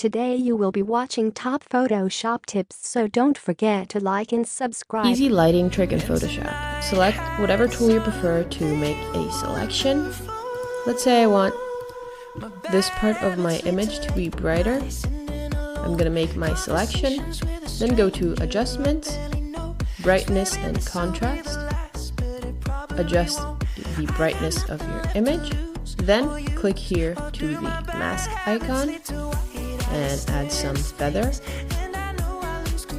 Today you will be watching top Photoshop tips, so don't forget to like and subscribe. Easy lighting trick in Photoshop. Select whatever tool you prefer to make a selection. Let's say I want this part of my image to be brighter. I'm gonna make my selection, then go to Adjustments, Brightness and Contrast. Adjust the brightness of your image. Then click here to the mask icon and add some feather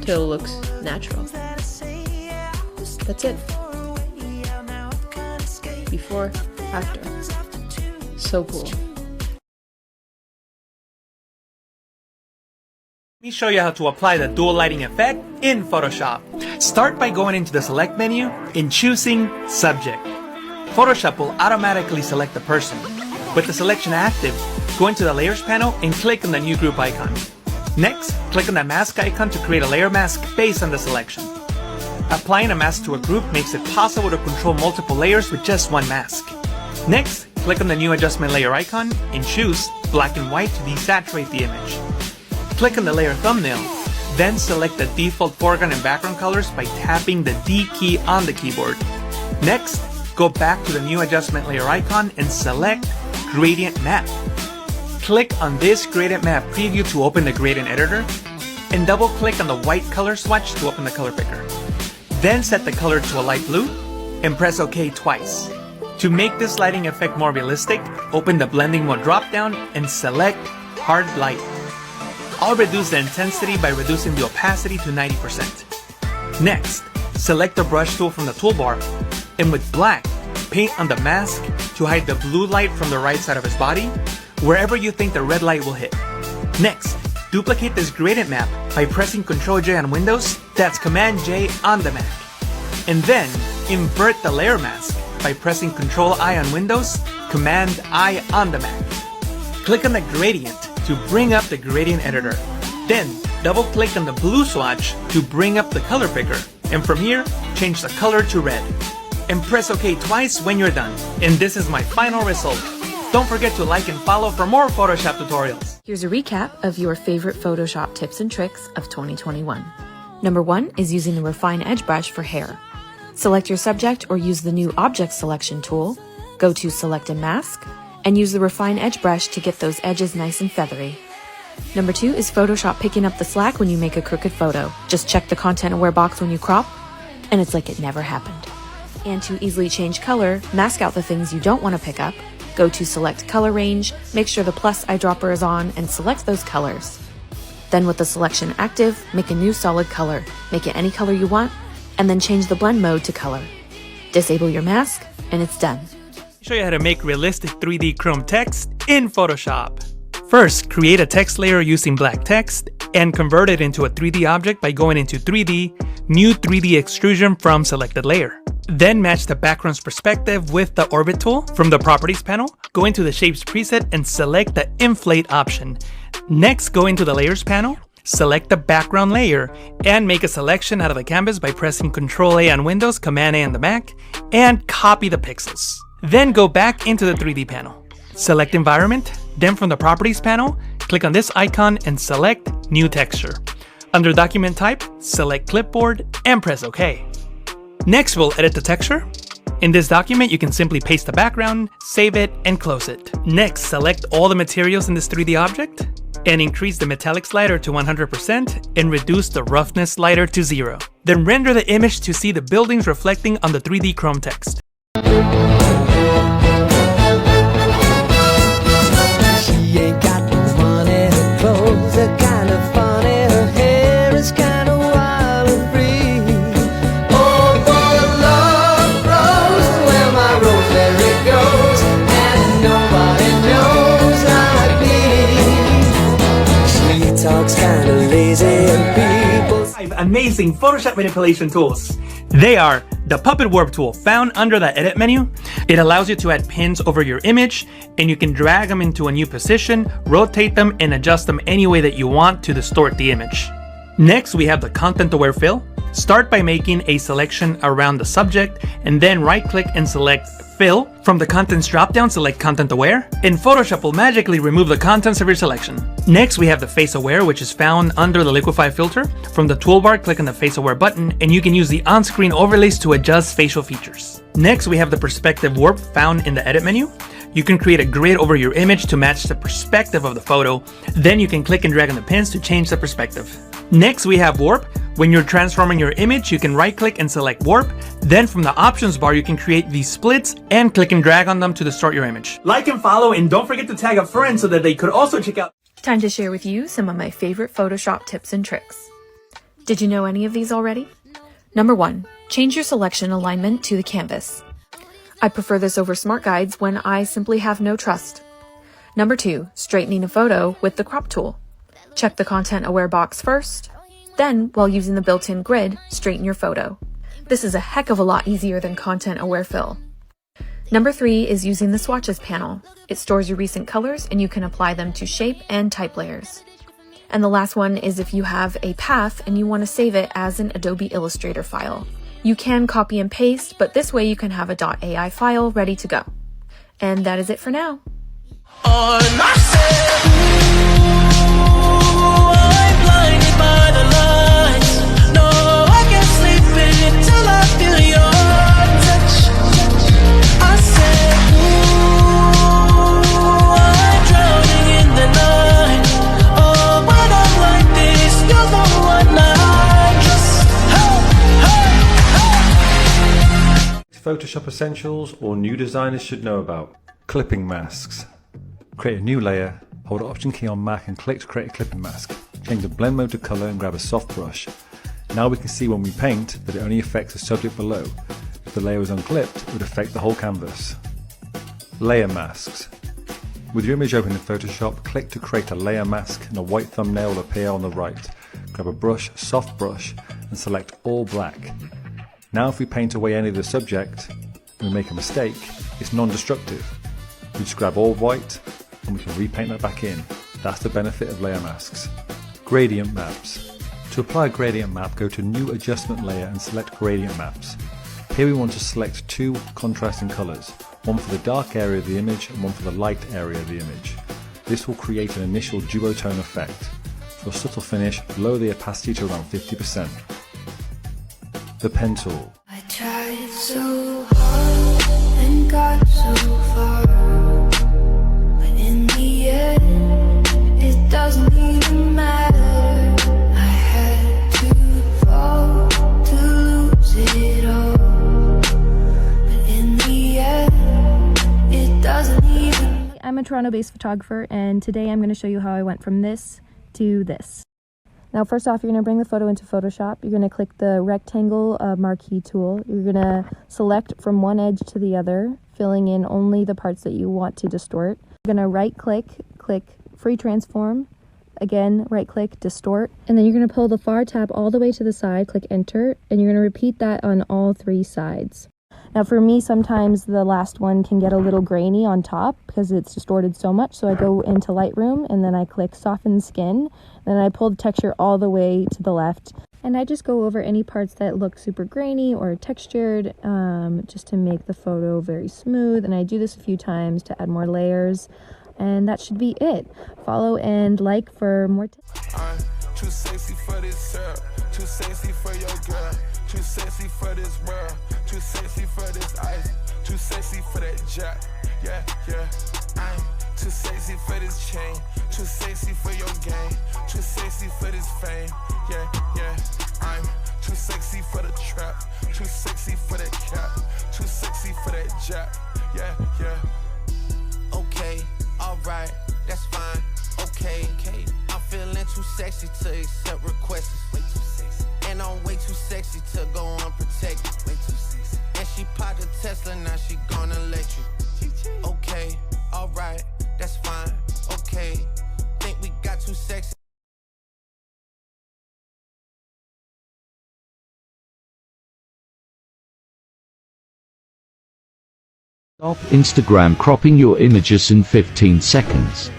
till it looks natural. That's it. Before, after. So cool. Let me show you how to apply the dual lighting effect in Photoshop. Start by going into the Select menu and choosing Subject. Photoshop will automatically select the person. With the selection active, go into the Layers panel and click on the new group icon. Next, click on the mask icon to create a layer mask based on the selection. Applying a mask to a group makes it possible to control multiple layers with just one mask. Next, click on the new adjustment layer icon and choose Black and White to desaturate the image. Click on the layer thumbnail, then select the default foreground and background colors by tapping the D key on the keyboard. Next, go back to the new adjustment layer icon and select Gradient Map. Click on this Gradient Map preview to open the gradient editor, and double click on the white color swatch to open the color picker. Then set the color to a light blue and press OK twice. To make this lighting effect more realistic, open the blending mode drop down and select Hard Light. I'll reduce the intensity by reducing the opacity to 90%. Next, select the brush tool from the toolbar, and with black, paint on the mask to hide the blue light from the right side of his body, wherever you think the red light will hit. Next, duplicate this gradient map by pressing Ctrl J on Windows, that's Command J on the Mac. And then, invert the layer mask by pressing Ctrl I on Windows, Command I on the Mac. Click on the gradient to bring up the gradient editor. Then, double click on the blue swatch to bring up the color picker. And from here, change the color to red. And press OK twice when you're done. And this is my final result. Don't forget to like and follow for more Photoshop tutorials. Here's a recap of your favorite Photoshop tips and tricks of 2021. Number 1 is using the Refine Edge brush for hair. Select your subject or use the new Object Selection tool. Go to Select and Mask, and use the Refine Edge brush to get those edges nice and feathery. Number 2 is Photoshop picking up the slack when you make a crooked photo. Just check the Content Aware box when you crop, and it's like it never happened. And to easily change color, mask out the things you don't want to pick up. Go to Select Color Range, make sure the plus eyedropper is on, and select those colors. Then with the selection active, make a new solid color. Make it any color you want, and then change the blend mode to color. Disable your mask, and it's done. Show you how to make realistic 3D chrome text in Photoshop. First, create a text layer using black text and convert it into a 3D object by going into 3D, New 3D Extrusion from Selected Layer. Then match the background's perspective with the Orbit tool from the Properties panel. Go into the Shapes preset and select the Inflate option. Next, go into the Layers panel, select the background layer, and make a selection out of the canvas by pressing Ctrl A on Windows, Command A on the Mac, and copy the pixels. Then go back into the 3D panel. Select Environment, then from the Properties panel, click on this icon and select New Texture. Under Document Type, select Clipboard and press OK. Next, we'll edit the texture. In this document, you can simply paste the background, save it, and close it. Next, select all the materials in this 3D object and increase the metallic slider to 100% and reduce the roughness slider to 0. Then render the image to see the buildings reflecting on the 3D chrome text. She ain't got no money, her clothes are kind of funny, her hair is kind of wild and free. Oh, what a love grows where my rosemary goes, and nobody knows like me. She talks kind of lazy and people. 5 amazing Photoshop manipulation tools. They are the Puppet Warp tool found under the Edit menu. It allows you to add pins over your image, and you can drag them into a new position, rotate them, and adjust them any way that you want to distort the image. Next, we have the content-aware fill. Start by making a selection around the subject, and then right-click and select Fill. From the Contents dropdown, select Content Aware, and Photoshop will magically remove the contents of your selection. Next, we have the Face Aware, which is found under the Liquify filter. From the toolbar, click on the Face Aware button, and you can use the on-screen overlays to adjust facial features. Next, we have the Perspective Warp found in the Edit menu. You can create a grid over your image to match the perspective of the photo. Then you can click and drag on the pins to change the perspective. Next, we have Warp. When you're transforming your image, you can right-click and select Warp. Then from the options bar, you can create these splits and click and drag on them to distort your image. Like and follow, and don't forget to tag a friend so that they could also check out. Time to share with you some of my favorite Photoshop tips and tricks. Did you know any of these already? Number 1, change your selection alignment to the canvas. I prefer this over smart guides when I simply have no trust. Number 2, straightening a photo with the crop tool. Check the content aware box first. Then, while using the built-in grid, straighten your photo. This is a heck of a lot easier than content aware fill. Number 3 is using the swatches panel. It stores your recent colors and you can apply them to shape and type layers. And the last one is if you have a path and you want to save it as an Adobe Illustrator file. You can copy and paste, but this way you can have a .ai file ready to go. And that is it for now. Photoshop essentials or new designers should know about. Clipping masks. Create a new layer, hold the Option key on Mac and click to create a clipping mask. Change the blend mode to color and grab a soft brush. Now we can see when we paint that it only affects the subject below. If the layer was unclipped, it would affect the whole canvas. Layer masks. With your image open in Photoshop, click to create a layer mask and a white thumbnail will appear on the right. Grab a brush, soft brush, and select all black. Now if we paint away any of the subject and we make a mistake, it's non-destructive. We just grab all white and we can repaint that back in. That's the benefit of layer masks. Gradient maps. To apply a gradient map, go to New Adjustment Layer and select Gradient Maps. Here we want to select 2 contrasting colours, one for the dark area of the image and one for the light area of the image. This will create an initial duotone effect. For a subtle finish, lower the opacity to around 50%. The pen tool. I tried so hard and got so far, but in the end, it doesn't even matter. I had to fall to lose it all, but in the end, it doesn't even matter. I'm a Toronto-based photographer, and today I'm going to show you how I went from this to this. Now first off, you're going to bring the photo into Photoshop. You're going to click the rectangle marquee tool. You're going to select from one edge to the other, filling in only the parts that you want to distort. You're going to right click, click Free Transform, again right click Distort, and then you're going to pull the far tab all the way to the side, click Enter, and you're going to repeat that on all 3 sides. Now for me, sometimes the last one can get a little grainy on top because it's distorted so much, so I go into Lightroom and then I click Soften Skin, then I pull the texture all the way to the left, and I just go over any parts that look super grainy or textured, just to make the photo very smooth, and I do this a few times to add more layers, and that should be it. Follow and like for more tips. I'm too sexy for this syrup, too sexy for your girl, too sexy for this world, too sexy for this ice, too sexy for that jack, yeah, yeah. I'm too sexy for this chain, too sexy for your game, too sexy for this fame, yeah, yeah. I'm too sexy for the trap, too sexy for that cap, too sexy for that jack, yeah, yeah. Okay, alright, that's fine, okay, okay. I'm feeling too sexy to accept requests, way too sexy. And I'm way too sexy to go unprotected, way too sexy. And she popped a Tesla, now she gonna let you. Okay, alright, that's fine, okay. Think we got too sexy. Stop Instagram cropping your images in 15 seconds.